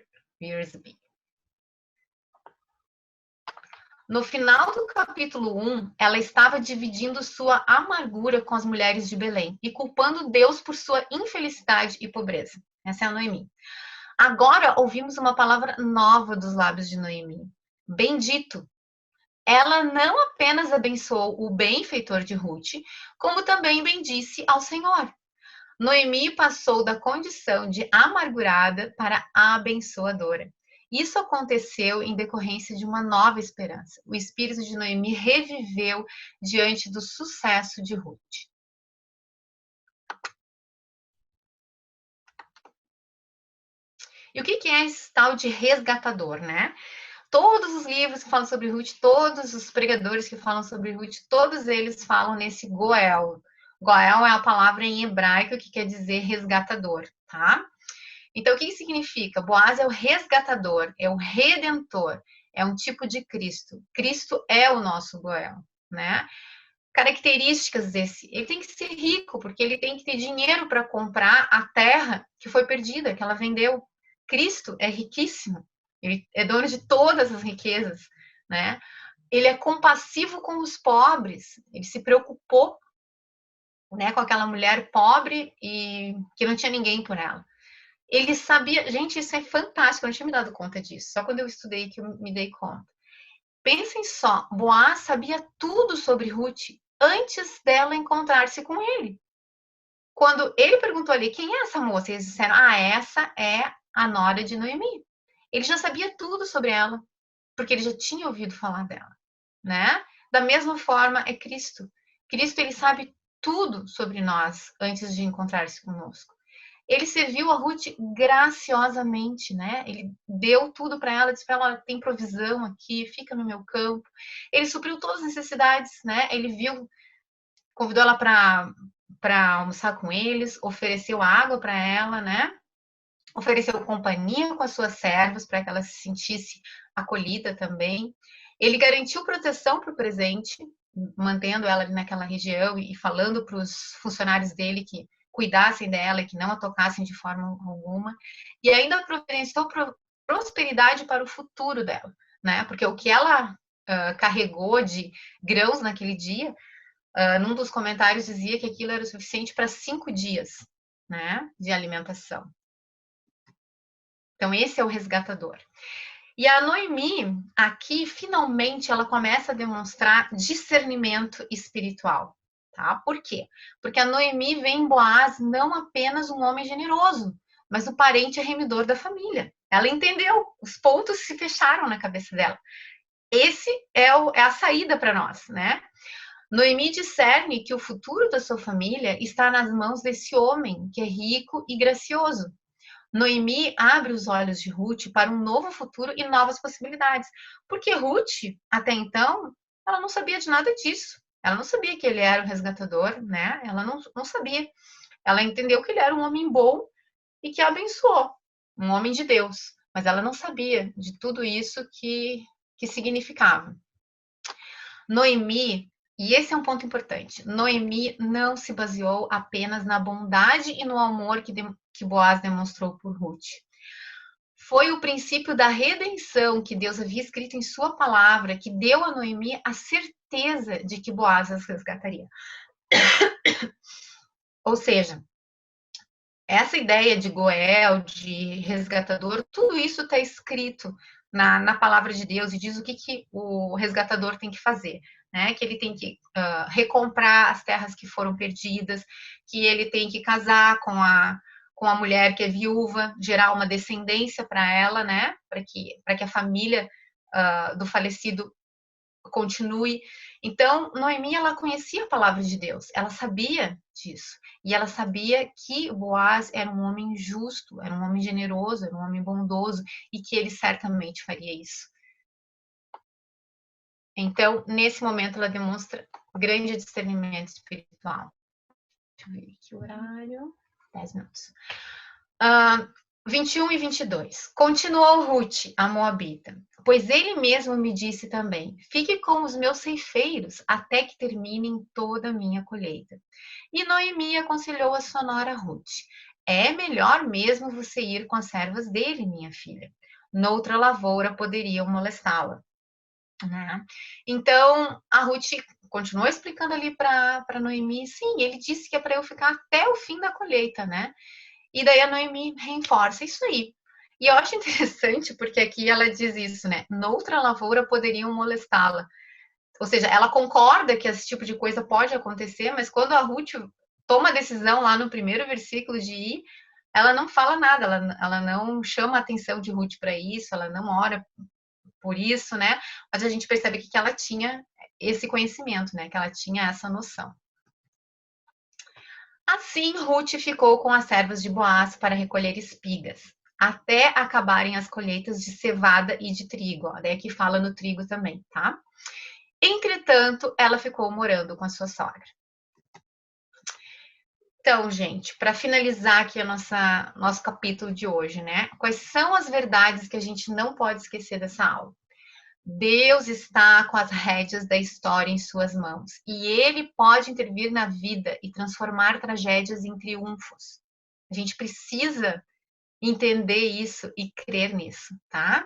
No final do capítulo 1, ela estava dividindo sua amargura com as mulheres de Belém e culpando Deus por sua infelicidade e pobreza. Essa é a Noemi. Agora ouvimos uma palavra nova dos lábios de Noemi: bendito. Ela não apenas abençoou o benfeitor de Ruth, como também bendisse ao Senhor. Noemi passou da condição de amargurada para abençoadora. Isso aconteceu em decorrência de uma nova esperança. O espírito de Noemi reviveu diante do sucesso de Ruth. E o que é esse tal de resgatador, né? Todos os livros que falam sobre Ruth, todos os pregadores que falam sobre Ruth, todos eles falam nesse Goel. Goel é a palavra em hebraico que quer dizer resgatador, tá? Então, o que significa? Boaz é o resgatador, é o redentor, é um tipo de Cristo. Cristo é o nosso Goel, né? Características desse, ele tem que ser rico, porque ele tem que ter dinheiro para comprar a terra que foi perdida, que ela vendeu. Cristo é riquíssimo, ele é dono de todas as riquezas, né? Ele é compassivo com os pobres, ele se preocupou, né, com aquela mulher pobre e que não tinha ninguém por ela. Ele sabia, gente, isso é fantástico, eu não tinha me dado conta disso, só quando eu estudei que eu me dei conta. Pensem só, Boaz sabia tudo sobre Ruth antes dela encontrar-se com ele. Quando ele perguntou ali, quem é essa moça? Eles disseram, essa é a nora de Noemi. Ele já sabia tudo sobre ela, porque ele já tinha ouvido falar dela, né? Da mesma forma é Cristo. Cristo, ele sabe tudo sobre nós antes de encontrar-se conosco. Ele serviu a Ruth graciosamente, né? Ele deu tudo para ela, disse para ela, tem provisão aqui, fica no meu campo. Ele supriu todas as necessidades, né? Ele viu, convidou ela para almoçar com eles, ofereceu água para ela, né? Ofereceu companhia com as suas servas para que ela se sentisse acolhida também. Ele garantiu proteção para o presente, mantendo ela ali naquela região e falando para os funcionários dele que cuidassem dela e que não a tocassem de forma alguma. E ainda providenciou prosperidade para o futuro dela, né? Porque o que ela carregou de grãos naquele dia, num dos comentários dizia que aquilo era o suficiente para 5 dias, né, de alimentação. Então, esse é o resgatador. E a Noemi, aqui, finalmente, ela começa a demonstrar discernimento espiritual. Tá? Por quê? Porque a Noemi vê em Boaz não apenas um homem generoso, mas o parente remidor da família. Ela entendeu, os pontos se fecharam na cabeça dela. Esse é a saída para nós, né? Noemi discerne que o futuro da sua família está nas mãos desse homem que é rico e gracioso. Noemi abre os olhos de Ruth para um novo futuro e novas possibilidades. Porque Ruth, até então, ela não sabia de nada disso. Ela não sabia que ele era o resgatador, né? Ela não sabia. Ela entendeu que ele era um homem bom e que abençoou, um homem de Deus. Mas ela não sabia de tudo isso que significava. Noemi, e esse é um ponto importante, Noemi não se baseou apenas na bondade e no amor que Boaz demonstrou por Ruth. Foi o princípio da redenção que Deus havia escrito em sua palavra, que deu a Noemi a certeza de que Boaz as resgataria. Ou seja, essa ideia de Goel, de resgatador, tudo isso está escrito na palavra de Deus e diz o que o resgatador tem que fazer, né? Que ele tem que recomprar as terras que foram perdidas, que ele tem que casar com a mulher que é viúva, gerar uma descendência para ela, né? Para que a família do falecido continue. Então, Noemi, ela conhecia a palavra de Deus, ela sabia disso. E ela sabia que Boaz era um homem justo, era um homem generoso, era um homem bondoso, e que ele certamente faria isso. Então, nesse momento, ela demonstra grande discernimento espiritual. Deixa eu ver aqui o horário. 10 minutos. 21 e 22. Continuou Ruth, a Moabita, pois ele mesmo me disse também: fique com os meus ceifeiros até que terminem toda a minha colheita. E Noemi aconselhou a sua nora Ruth: é melhor mesmo você ir com as servas dele, minha filha. Noutra lavoura poderiam molestá-la. Né? Então, a Ruth continuou explicando ali para Noemi: sim, ele disse que é para eu ficar até o fim da colheita, né? E daí a Noemi reforça isso aí. E eu acho interessante porque aqui ela diz isso, né? Noutra lavoura poderiam molestá-la. Ou seja, ela concorda que esse tipo de coisa pode acontecer, mas quando a Ruth toma a decisão lá no primeiro versículo de ir, ela não fala nada, ela não chama a atenção de Ruth para isso, ela não ora por isso, né? Mas a gente percebe que ela tinha esse conhecimento, né? Que ela tinha essa noção. Assim, Ruth ficou com as servas de Boaz para recolher espigas, até acabarem as colheitas de cevada e de trigo. Daí aqui fala no trigo também, tá? Entretanto, ela ficou morando com a sua sogra. Então, gente, para finalizar aqui nosso capítulo de hoje, né? Quais são as verdades que a gente não pode esquecer dessa aula? Deus está com as rédeas da história em suas mãos e ele pode intervir na vida e transformar tragédias em triunfos. A gente precisa entender isso e crer nisso, tá?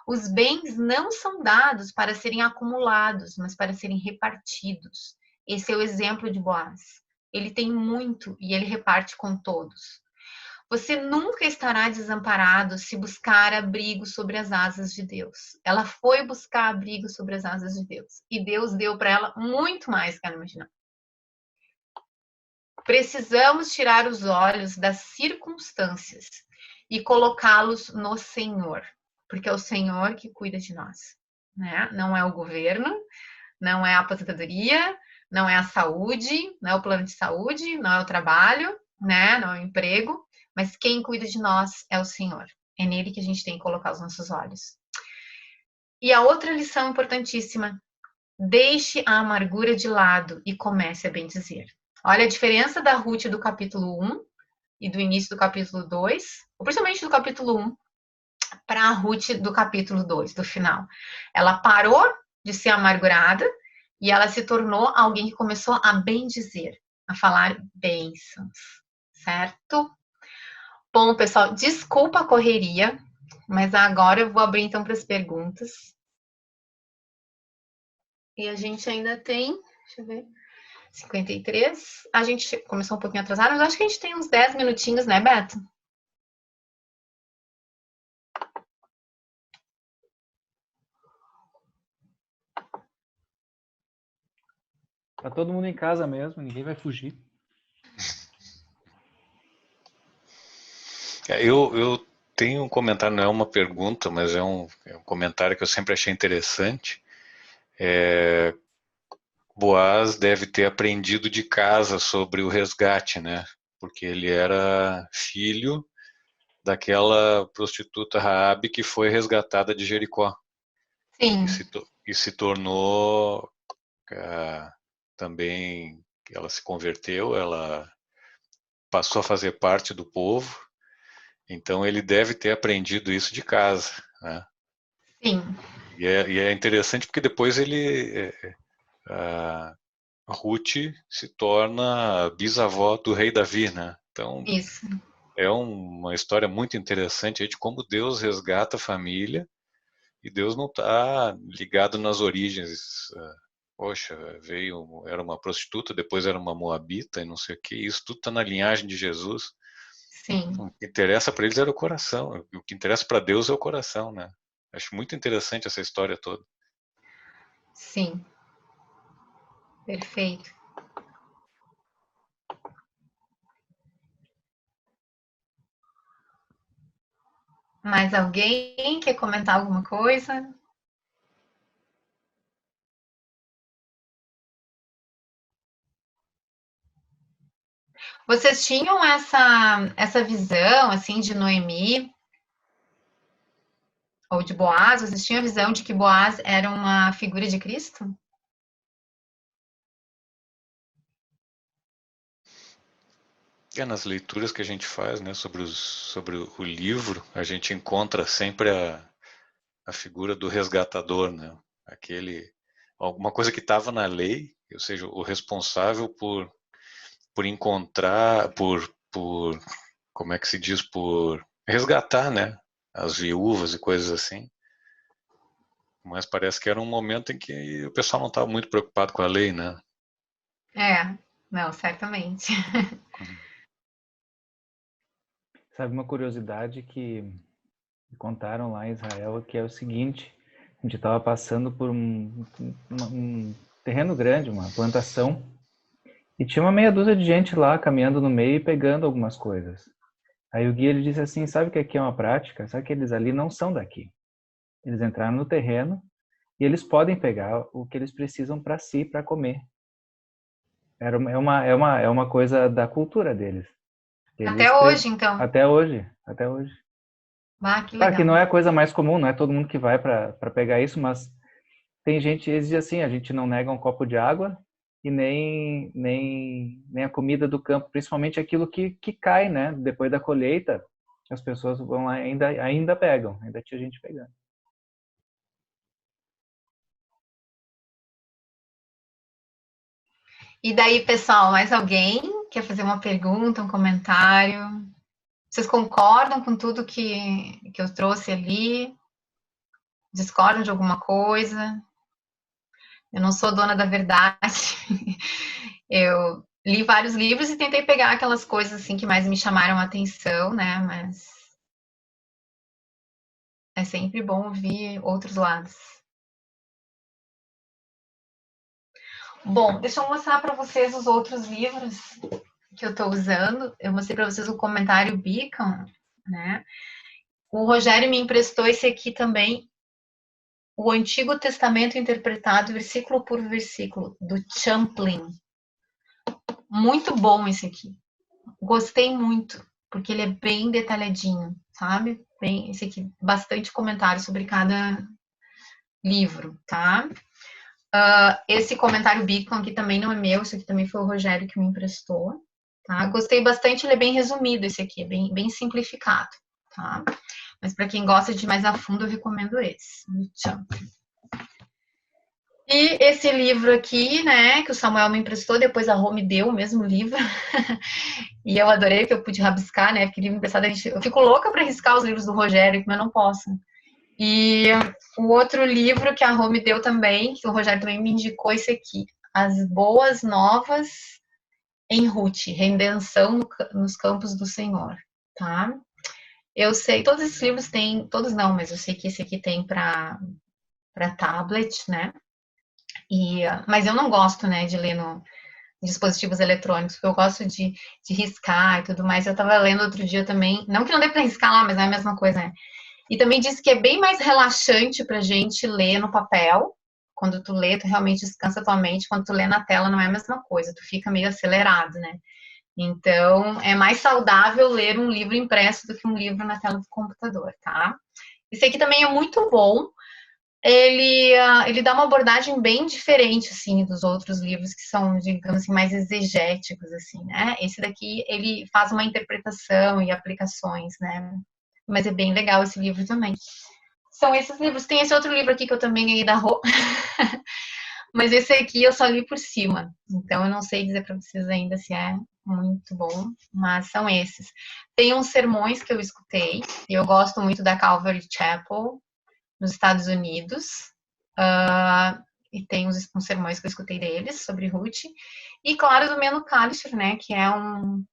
Os bens não são dados para serem acumulados, mas para serem repartidos. Esse é o exemplo de Boaz. Ele tem muito e ele reparte com todos. Você nunca estará desamparado se buscar abrigo sobre as asas de Deus. Ela foi buscar abrigo sobre as asas de Deus. E Deus deu para ela muito mais do que ela imaginava. Precisamos tirar os olhos das circunstâncias e colocá-los no Senhor. Porque é o Senhor que cuida de nós. Né? Não é o governo, não é a aposentadoria, não é a saúde, não é o plano de saúde, não é o trabalho, né? Não é o emprego. Mas quem cuida de nós é o Senhor. É nele que a gente tem que colocar os nossos olhos. E a outra lição importantíssima: deixe a amargura de lado e comece a bendizer. Olha a diferença da Ruth do capítulo 1 e do início do capítulo 2, ou principalmente do capítulo 1, para a Ruth do capítulo 2, do final. Ela parou de ser amargurada e ela se tornou alguém que começou a bendizer, a falar bênçãos, certo? Bom, pessoal, desculpa a correria, mas agora eu vou abrir então para as perguntas. E a gente ainda tem, deixa eu ver, 53. A gente começou um pouquinho atrasado, mas acho que a gente tem uns 10 minutinhos, né, Beto? Tá todo mundo em casa mesmo, ninguém vai fugir. Eu tenho um comentário, não é uma pergunta, mas é um comentário que eu sempre achei interessante. Boaz deve ter aprendido de casa sobre o resgate, né? Porque ele era filho daquela prostituta Raabe que foi resgatada de Jericó. Sim. E se tornou também, ela se converteu, ela passou a fazer parte do povo. Então ele deve ter aprendido isso de casa, né? Sim. E é interessante porque depois a Ruth se torna bisavó do rei Davi, né? Então Isso. é uma história muito interessante aí de como Deus resgata a família e Deus não está ligado nas origens. Poxa, era uma prostituta, depois era uma moabita e não sei o que. Isso tudo está na linhagem de Jesus. Sim, O que interessa para eles era o coração. O que interessa para Deus é o coração, né? Acho muito interessante essa história toda. sim, perfeito. Mais alguém quer comentar alguma coisa? Vocês tinham essa visão, assim, de Noemi ou de Boaz? Vocês tinham a visão de que Boaz era uma figura de Cristo? Nas leituras que a gente faz, né, sobre o livro, a gente encontra sempre a figura do resgatador, né? Alguma coisa que estava na lei, ou seja, o responsável por encontrar, como é que se diz, por resgatar, né, as viúvas e coisas assim. Mas parece que era um momento em que o pessoal não estava muito preocupado com a lei, né? É, não, certamente. Sabe uma curiosidade que contaram lá em Israel, que é o seguinte: a gente estava passando por um terreno grande, uma plantação, e tinha uma meia dúzia de gente lá caminhando no meio e pegando algumas coisas. Aí o guia ele disse assim: sabe que aqui é uma prática? Sabe que eles ali não são daqui. Eles entraram no terreno e eles podem pegar o que eles precisam para si, para comer. É uma coisa da cultura deles. Até hoje, então. Até hoje, até hoje. Ah, que Claro que não legal. é a coisa mais comum, não é todo mundo que vai para pegar isso, mas tem gente, eles dizem assim: a gente não nega um copo de água e nem a comida do campo, principalmente aquilo que cai, né? Depois da colheita, as pessoas vão lá e ainda pegam, ainda tinha gente pegando. E daí, pessoal, mais alguém quer fazer uma pergunta, um comentário? Vocês concordam com tudo que eu trouxe ali? Discordam de alguma coisa? Eu não sou dona da verdade. Eu li vários livros e tentei pegar aquelas coisas assim que mais me chamaram a atenção, né? Mas é sempre bom ouvir outros lados. Bom, deixa eu mostrar para vocês os outros livros que eu estou usando. Eu mostrei para vocês o comentário Beacon, né? O Rogério me emprestou esse aqui também, o Antigo Testamento interpretado versículo por versículo, do Champlin. Muito bom esse aqui. Gostei muito, porque ele é bem detalhadinho, sabe? Bem, esse aqui, bastante comentário sobre cada livro, tá? Esse comentário Beacon aqui também não é meu, esse aqui também foi o Rogério que me emprestou, tá? Gostei bastante, ele é bem resumido esse aqui, é bem simplificado, tá? Mas para quem gosta de ir mais a fundo, eu recomendo esse. E esse livro aqui, né, que o Samuel me emprestou, depois a Rô me deu o mesmo livro. E eu adorei que eu pude rabiscar, né? Porque livro emprestado, eu fico louca para riscar os livros do Rogério, mas não posso. E o outro livro que a Rô me deu também, que o Rogério também me indicou, esse aqui, As Boas Novas em Ruth, Redenção nos Campos do Senhor, tá? Eu sei, todos esses livros têm, todos não, mas eu sei que esse aqui tem para tablet, né? Mas eu não gosto, né, de ler no dispositivos eletrônicos, porque eu gosto de riscar e tudo mais. Eu estava lendo outro dia também, não que não dê para riscar lá, mas não é a mesma coisa, né? E também disse que é bem mais relaxante pra gente ler no papel. Quando tu lê, tu realmente descansa tua mente. Quando tu lê na tela, não é a mesma coisa. Tu fica meio acelerado, né? Então, é mais saudável ler um livro impresso do que um livro na tela do computador, tá? Esse aqui também é muito bom. Ele dá uma abordagem bem diferente, assim, dos outros livros que são, digamos assim, mais exegéticos, assim, né? Esse daqui, ele faz uma interpretação e aplicações, né? Mas é bem legal esse livro também. São esses livros. Tem esse outro livro aqui que eu também ganhei da Rô. Mas esse aqui eu só li por cima, então eu não sei dizer para vocês ainda se é muito bom, mas são esses. Tem uns sermões que eu escutei, e eu gosto muito da Calvary Chapel, nos Estados Unidos, e tem uns sermões que eu escutei deles sobre Ruth, e claro, do Meno Kalischer, né, que é um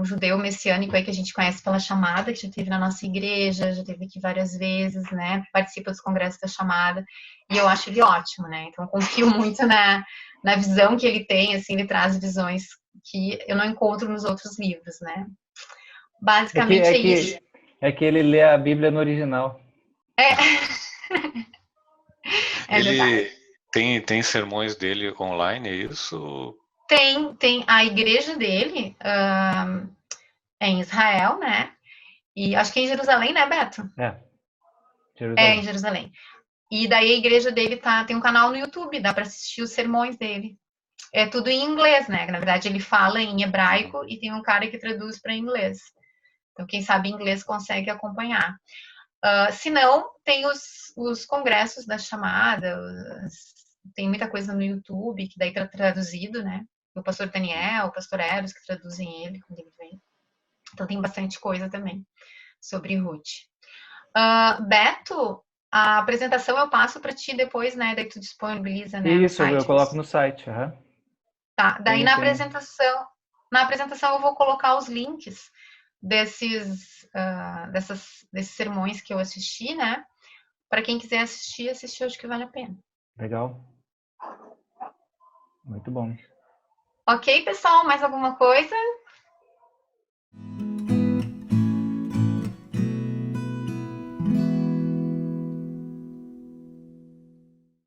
judeu messiânico aí que a gente conhece pela Chamada, que já esteve na nossa igreja, já esteve aqui várias vezes, né, participa dos congressos da Chamada, e eu acho ele ótimo, né, então confio muito na visão que ele tem, assim, ele traz visões que eu não encontro nos outros livros, né. Basicamente é isso. É que ele lê a Bíblia no original. É verdade. Ele tem sermões dele online, é isso? Tem a igreja dele é em Israel, né? E acho que é em Jerusalém, né, Beto? Jerusalém. Em Jerusalém. E daí a igreja dele tem um canal no YouTube, dá para assistir os sermões dele. É tudo em inglês, né? Na verdade, ele fala em hebraico e tem um cara que traduz para inglês. Então, quem sabe inglês consegue acompanhar. Se não, tem os congressos da Chamada, tem muita coisa no YouTube que daí tá traduzido, né? O pastor Daniel, o pastor Eros, que traduzem ele quando ele vem. Então tem bastante coisa também sobre Ruth. Beto, a apresentação eu passo para ti depois, né? Daí tu disponibiliza, né? Isso, eu coloco no site. Tá, daí na apresentação eu vou colocar os links desses sermões que eu assisti, né? Para quem quiser assistir, eu acho que vale a pena. Legal. Muito bom. Ok, pessoal, mais alguma coisa?